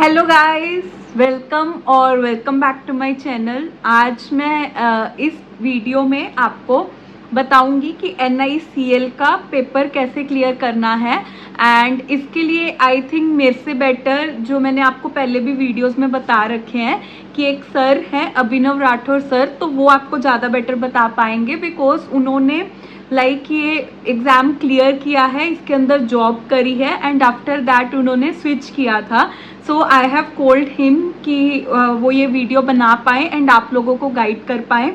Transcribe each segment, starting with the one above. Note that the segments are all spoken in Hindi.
Hello guys, welcome back to my channel. आज मैं इस वीडियो में आपको बताऊंगी कि NICL का पेपर कैसे क्लियर करना है। एंड इसके लिए आई थिंक मेरे से बेटर जो मैंने आपको पहले भी वीडियोस में बता रखे हैं कि एक सर हैं अभिनव राठौर सर, तो वो आपको ज़्यादा बेटर बता पाएंगे बिकॉज उन्होंने ये एग्ज़ाम क्लियर किया है, इसके अंदर जॉब करी है एंड आफ्टर दैट उन्होंने स्विच किया था। सो आई हैव कॉल्ड हिम कि वो ये वीडियो बना पाए एंड आप लोगों को गाइड कर पाए।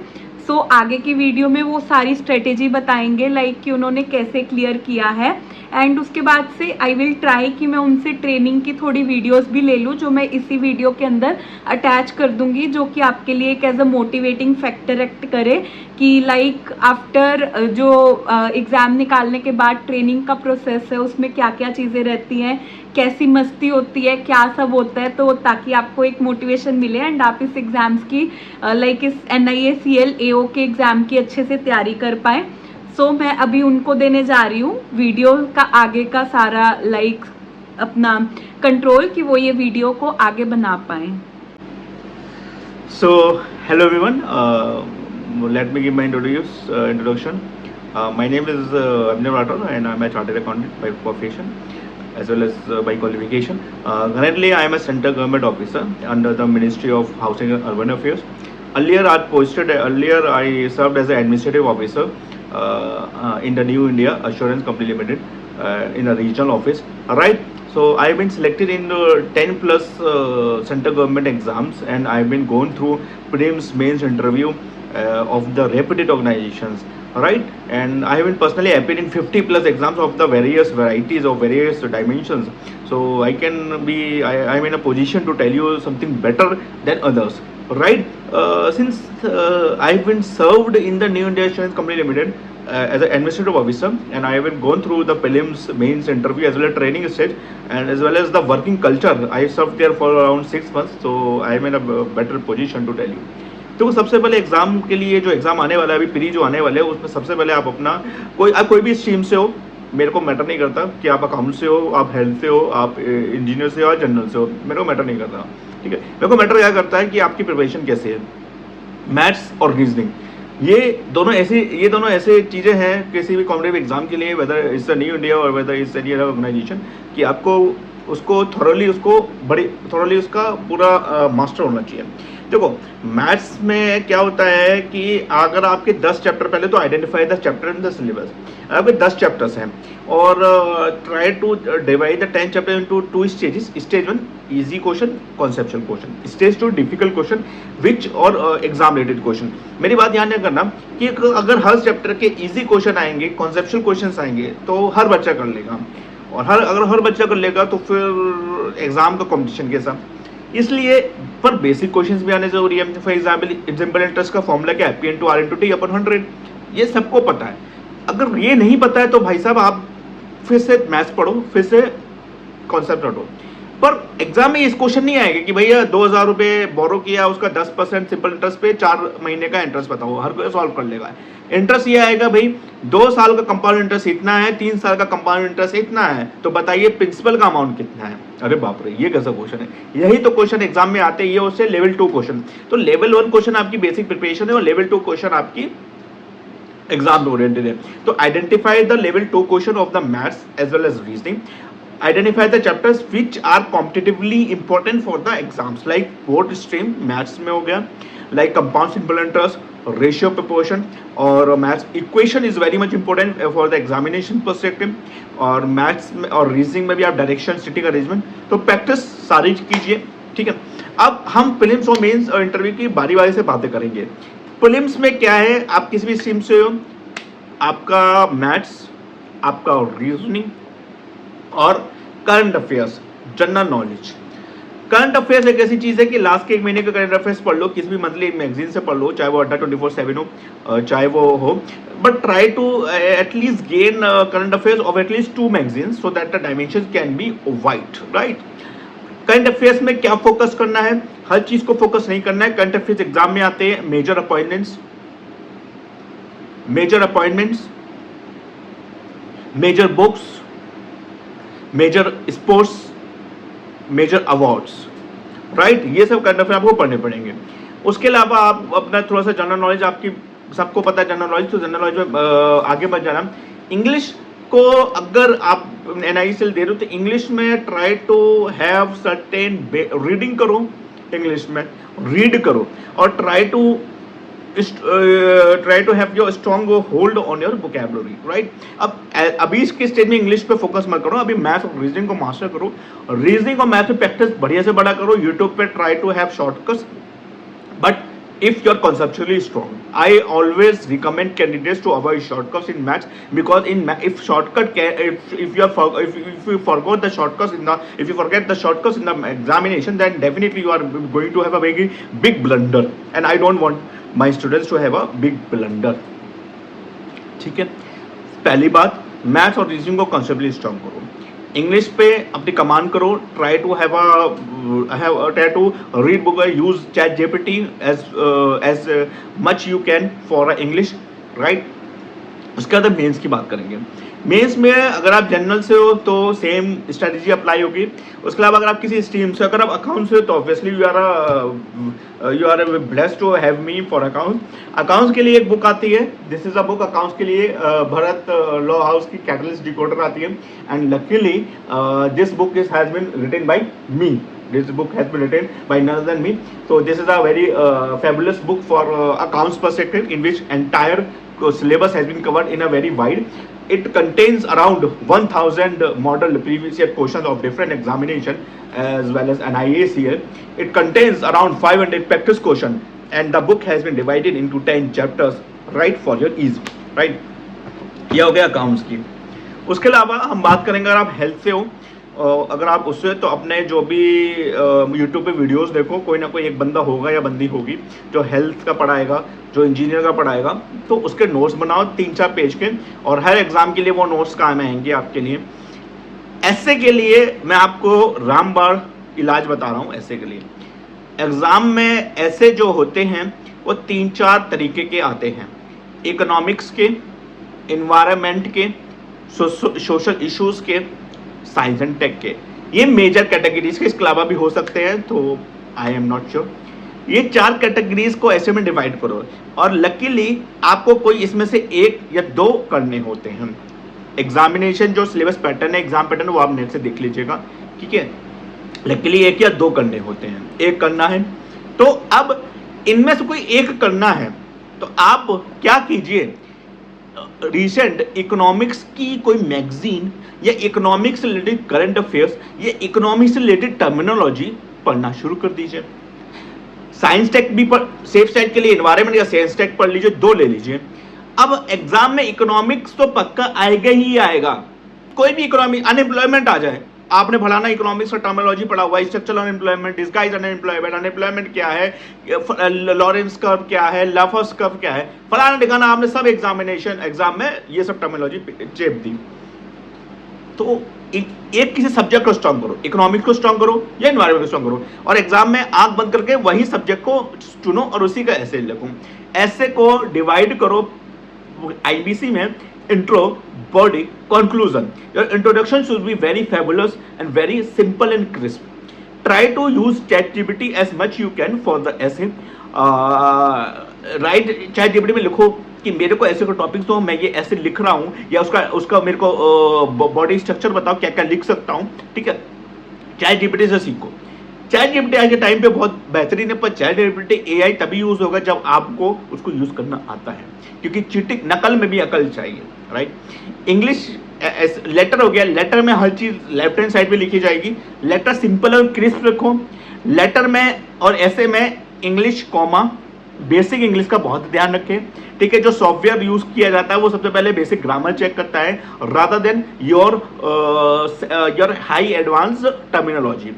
सो आगे की वीडियो में वो सारी स्ट्रेटेजी बताएंगे कि उन्होंने कैसे क्लियर किया है। एंड उसके बाद से आई विल ट्राई कि मैं उनसे ट्रेनिंग की थोड़ी वीडियोस भी ले लूँ जो मैं इसी वीडियो के अंदर अटैच कर दूंगी, जो कि आपके लिए एक as a motivating factor act करे कि आफ्टर जो एग्ज़ाम निकालने के बाद ट्रेनिंग का प्रोसेस है उसमें क्या क्या चीज़ें रहती हैं, कैसी मस्ती होती है, क्या सब होता है, तो ताकि आपको एक मोटिवेशन मिले एंड आप इस एग्ज़ाम्स की इस NICL AO के एग्ज़ाम की अच्छे से तैयारी कर पाएँ। सो मैं अभी उनको देने जा रही हूँ वीडियो का आगे का सारा अपना कंट्रोल कि वो ये वीडियो को आगे बना पाए। So, hello everyone. Let me give my introduction. My name is Abhinav Rathod and I'm a chartered accountant by profession as well as by qualification. Currently, I am a central government officer under the Ministry of Housing and Urban Affairs. Earlier, I served as an administrative officer in the New India Assurance Company Limited in a regional office. Right. So I've been selected in 10 plus central government exams, and I've been going through prelims, mains interview of the reputed organizations, right? And I have been personally appeared in 50 plus exams of the various varieties of various dimensions. So I'm in a position to tell you something better than others, right? Since I've been served in the New India Assurance Company Limited as an administrative officer, and I have been gone through the prelims, mains interview as well as training stage, and as well as the working culture. I served there for around 6 months, so I am in a better position to tell you. तो सबसे पहले एग्जाम के लिए जो एग्जाम आने वाला है अभी प्री जो आने वाले हैं उसमें सबसे पहले आप कोई भी स्ट्रीम से हो, मेरे को मैटर नहीं करता कि आप अकाउंट से हो, आप हेल्थ से हो, आप इंजीनियर से हो या जनरल से हो, मेरे को मैटर नहीं करता। ठीक है, मेरे को मैटर क्या करता है कि आपकी प्रिपरेशन कैसे है। मैथ्स और रीजनिंग ये दोनों ऐसे चीज़ें हैं किसी भी कॉम्पिटिटिव एग्जाम के लिए, whether it's the New India और whether it's any other organisation, कि आपको उसको थॉरली उसका पूरा मास्टर होना चाहिए। देखो, मैथ्स में क्या होता है कि अगर आपके 10 चैप्टर, पहले तो identify the chapter in the syllabus. अगर 10 चैप्टर्स हैं और try to divide the 10 chapter into 2 stages. Stage 1 easy question, conceptual question. Stage 2 difficult question which और एग्जाम रिलेटेड क्वेश्चन। मेरी बात ध्यान नहीं करना कि अगर हर चैप्टर के इजी क्वेश्चन आएंगे, कॉन्सेप्चुअल क्वेश्चन आएंगे तो हर बच्चा कर लेगा, और अगर हर बच्चा कर लेगा तो फिर एग्जाम का कॉम्पिटिशन कैसा। इसलिए पर बेसिक क्वेश्चंस भी आने जरूरी है। फॉर एग्जाम्पल इंटरेस्ट का फॉर्मूला क्या है, P into R into T upon 100, ये सबको पता है। अगर ये नहीं पता है तो भाई साहब आप फिर से मैथ्स पढ़ो, फिर से कॉन्सेप्ट रटो। पर एग्जाम में इस क्वेश्चन नहीं आएगा कि भैया 2000 रुपये बोरो किया, उसका 10% सिंपल इंटरेस्ट पे 4 महीने का इंटरेस्ट बताओ, हर कोई सॉल्व कर लेगा। इंटरेस्ट ये आएगा भाई 2 साल का कंपाउंड इंटरेस्ट इतना है, 3 साल का कंपाउंड इंटरेस्ट इतना है, तो बताइए प्रिंसिपल का अमाउंट कितना है। अरे बाप रे, ये कैसा क्वेश्चन है। यही तो क्वेश्चन एग्जाम में आते हैं, ये उससे लेवल 2 क्वेश्चन। तो लेवल 1 क्वेश्चन आपकी बेसिक प्रिपरेशन है और लेवल 2 क्वेश्चन आपकी एग्जाम ओरिएंटेड है। तो identify the level 2 question of the maths as well as reasoning. Identify the chapters which are competitively important for the exams, like board stream maths में हो गया, like compound simple interest, ratio proportion, और maths equation is very much important for the examination perspective, और maths में और reasoning में भी आप direction, sitting arrangement, तो practice सारी कीजिए। ठीक है, अब हम प्रीलिम्स और मेंस और इंटरव्यू की बारी बारी से बातें करेंगे। प्रीलिम्स में क्या है, आप किसी भी स्ट्रीम से हो, आपका मैथ्स, आपका रीजनिंग और current affairs, general knowledge. Current affairs एक ऐसी चीज है कि लास्ट के 1 महीने का करंट अफेयर्स पढ़ लो, किसी भी मंथली मैगजीन से पढ़ लो, चाहे वो अड्डा 24/7 हो, चाहे वो हो, but try to at least gain current affairs of at least 2 magazines so that the dimensions can be wide, right. Current affairs में क्या फोकस करना है, हर चीज को फोकस नहीं करना है। करंट अफेयर्स एग्जाम में आते हैं major appointments, major books, major sports, major awards. Right, ये सब करंट अफेयर आपको पढ़ने पड़ेंगे। उसके अलावा आप अपना थोड़ा सा जनरल नॉलेज, आपकी सबको पता है जनरल नॉलेज, तो जनरल नॉलेज में आगे बढ़ जाना। इंग्लिश को अगर आप NISL दे रहे हो तो इंग्लिश में try to have certain reading करो, इंग्लिश में रीड करो और try to have your strong hold on your vocabulary, right. अब अभी इसके स्टेज में इंग्लिश पे फोकस मत करो, अभी मैथ और रीजनिंग को मास्टर करो, रीजनिंग और मैथ में प्रैक्टिस बढ़िया से बड़ा करो, यूट्यूब पे try to have shortcuts, but if you're conceptually strong, I always recommend candidates to avoid shortcuts in maths, because if you forgot the shortcuts if you forget the shortcuts in the examination, then definitely you are going to have a very big blunder, and I don't want my students to have a big blunder। ठीक है, पहली बात, मैथ्स और रीजनिंग को कंसेप्चुअली स्ट्रांग करो, इंग्लिश पे अपनी कमांड करो, try to read book, use chat GPT as much you can for English, राइट। उसके बाद मेंस की बात करेंगे। मेंस में अगर आप जनरल से हो तो सेम स्ट्रेटजी अप्लाई होगी। उसके अलावा अगर आप किसी स्ट्रीम से, अगर आप अकाउंट से हो तो obviously you are blessed to have me for account. Accounts के लिए एक बुक आती है, this is a book accounts के लिए, भरत लॉ हाउस की कैटलिस्ट डिकोडर आती है, and luckily this book has been written by me. This book has been written by none other than me. So this is a very fabulous book for accounts perspective, in which entire syllabus has been covered in a very wide. It contains around 1000 model previous year questions of different examination as well as NIACL. It contains around 500 practice question, and the book has been divided into 10 chapters, right, for your ease, right। यह हो गया accounts की। उसके अलावा हम बात करेंगे, अगर आप हेल्थ से हो, अगर आप उससे, तो अपने जो भी यूट्यूब पे वीडियोस देखो, कोई ना कोई एक बंदा होगा या बंदी होगी जो हेल्थ का पढ़ाएगा, जो इंजीनियर का पढ़ाएगा, तो उसके नोट्स बनाओ 3-4 पेज के, और हर एग्जाम के लिए वो नोट्स काम आएंगे आपके लिए। ऐसे के लिए मैं आपको रामबाण इलाज बता रहा हूँ। ऐसे के लिए एग्जाम में ऐसे जो होते हैं वो 3-4 तरीके के आते हैं, इकोनॉमिक्स के, इन्वायरमेंट के, सोशल इश्यूज के, साइंस एंड टेक के, ये मेजर कैटेगरीज के। इसके अलावा भी हो सकते हैं, तो आई एम नॉट श्योर। ये 4 कैटेगरीज को ऐसे में डिवाइड करो, और लकीली आपको कोई इसमें से 1 या 2 करने होते हैं। एग्जामिनेशन जो सिलेबस पैटर्न है, एग्जाम पैटर्न, वो आप नेट से देख लीजिएगा, ठीक है। लकीली 1 या 2 करने होते हैं, 1 करना है। तो अब इनमें से कोई 1 करना है, तो आप क्या कीजिए, रिसेंट इकोनॉमिक्स की कोई मैगजीन या इकोनॉमिक्स से रिलेटेड करंट अफेयर्स या इकोनॉमिक्स से रिलेटेड टर्मिनोलॉजी पढ़ना शुरू कर दीजिए। साइंस टेक भी पढ़, सेफ साइड के लिए एनवायरनमेंट या साइंस टेक पढ़ लीजिए, 2 ले लीजिए। अब एग्जाम में इकोनॉमिक्स तो पक्का आएगा ही आएगा, कोई भी इकोनॉमिक, अनएम्प्लॉयमेंट आ जाए, आपने फलाना इकोनॉमिक्स का टर्मिनोलॉजी पढ़ा हुआ है, structural unemployment, disguise unemployment, unemployment क्या है, लॉरेंस कर्व क्या है, लाफर्स कर्व क्या है, फलाना ठिकाना, आपने सब एग्जाम में ये सब टर्मिनोलॉजी चेप दी। तो एक किसी सब्जेक्ट को स्ट्रॉन्ग करो, इकोनॉमिक्स को स्ट्रॉन्ग करो या एनवायरमेंट को स्ट्रॉन्ग करो, और एग्जाम में आंख बंद करके वही सब्जेक्ट को चुनो और उसी का ऐसे लिखो। ऐसे को डिवाइड करो IBC में, intro, body, conclusion. Your introduction should be very fabulous and very simple and crisp. Try to use ChatGPT as much you can for the essay. Write ChatGPT में लिखो कि मेरे को ऐसे को टॉपिक्स दो, मैं ये ऐसे लिख रहा हूँ, या उसका मेरे को बॉडी स्ट्रक्चर बताओ, क्या क्या लिख सकता हूँ, ठीक है। ChatGPT से सीखो। ChatGPT आज के टाइम पे बहुत बेहतरीन है, पर ChatGPT AI तभी यूज होगा जब आपको उसको यूज करना आता है, क्योंकि चीटिंग, नकल में भी अकल चाहिए, राइट। इंग्लिश लेटर हो गया, लेटर में हर चीज लेफ्ट हैंड साइड पे लिखी जाएगी। लेटर सिंपल और क्रिस्प रखो लेटर में, और ऐसे में इंग्लिश कॉमा, बेसिक इंग्लिश का बहुत ध्यान रखें, ठीक है। जो सॉफ्टवेयर यूज किया जाता है वो सबसे पहले बेसिक ग्रामर चेक करता है, rather than your high advance terminology.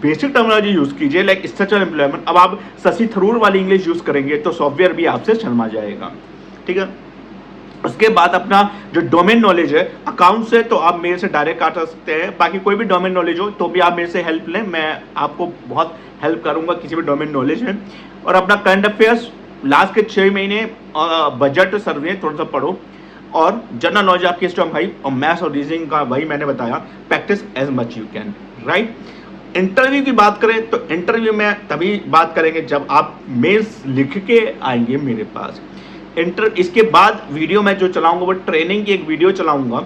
Basic terminology use कीजिए, लाइक स्ट्रक्चरल एम्प्लॉयमेंट। अब आप शशि थरूर वाली इंग्लिश यूज करेंगे तो सॉफ्टवेयर भी आपसे शर्मा जाएगा, ठीक है। उसके बाद अपना जो डोमेन नॉलेज है, अकाउंट से तो आप मेरे से डायरेक्ट आ सकते हैं, बाकी कोई भी डोमेन नॉलेज हो तो भी आप मेरे से हेल्प लें, मैं आपको बहुत हेल्प करूंगा किसी भी डोमेन नॉलेज में। और अपना करंट अफेयर्स लास्ट के 6 महीने, बजट सर्वे थोड़ा सा पढ़ो, और जनरल नॉलेज आपकी स्ट्रॉन्ग भाई, और मैथ्स और रीजनिंग का वही मैंने बताया, practice as much you can, right. Interview की बात करें तो इंटरव्यू में तभी बात करेंगे जब आप मेंस लिख के आएंगे मेरे पास। इसके बाद वीडियो मैं जो चलाऊंगा वो ट्रेनिंग की एक वीडियो चलाऊंगा,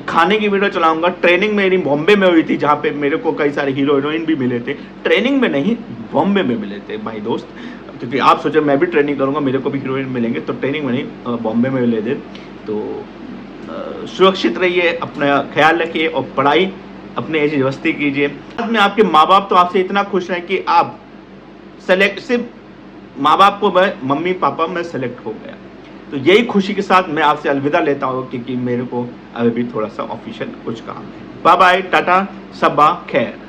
खाने की वीडियो चलाऊंगा। ट्रेनिंग मेरी बॉम्बे में हुई थी, जहाँ पे मेरे को कई सारे हीरो हीरोइन भी मिले थे। ट्रेनिंग में नहीं, बॉम्बे में मिले थे भाई दोस्त, क्योंकि आप सोचे मैं भी ट्रेनिंग करूंगा, मेरे को भी हीरोइन मिलेंगे, तो ट्रेनिंग में नहीं, बॉम्बे में मिले थे। तो सुरक्षित रहिए, अपना ख्याल रखिए और पढ़ाई अपने ऐसी व्यवस्था कीजिए। बाद में आपके माँ बाप तो आपसे इतना खुश हैं कि आप सिर्फ माँ बाप को मैं मम्मी पापा मैं सेलेक्ट हो गया। तो यही खुशी के साथ मैं आपसे अलविदा लेता हूँ, क्योंकि मेरे को अभी भी थोड़ा सा ऑफिशियल कुछ काम है। बाय बाय, टाटा, सबा खैर।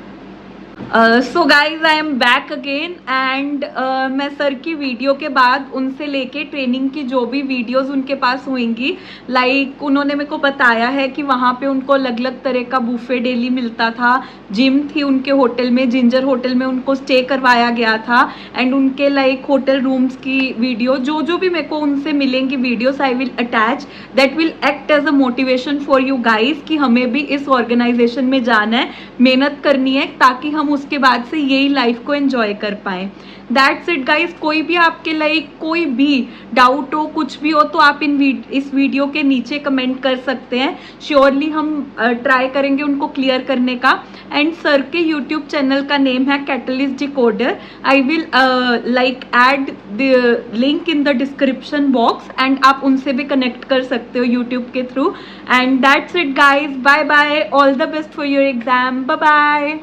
So guys I am back again and मैं सर की वीडियो के बाद उनसे लेके ट्रेनिंग की जो भी वीडियोस उनके पास होंगी, लाइक उन्होंने मेरे को बताया है कि वहाँ पे उनको अलग अलग तरह का बुफे डेली मिलता था, जिम थी उनके होटल में, जिंजर होटल में उनको स्टे करवाया गया था, एंड उनके लाइक होटल रूम्स की वीडियो जो भी मेरे को उनसे मिलेंगी videos I will attach, that will act as a motivation for you guys कि हमें भी इस ऑर्गेनाइजेशन में जाना है, मेहनत करनी है, ताकि हम उसके बाद से यही लाइफ को एंजॉय कर पाए। That's it guys. कोई भी आपके लाइक कोई भी डाउट हो, कुछ भी हो, तो आप इस वीडियो के नीचे कमेंट कर सकते हैं। श्योरली हम ट्राई करेंगे उनको क्लियर करने का। एंड सर के यूट्यूब चैनल का नेम है catalyst decoder. I will like add the link in the description box and आप उनसे भी कनेक्ट कर सकते हो यूट्यूब के through. And that's it guys, bye bye, all the best for your exam, bye bye.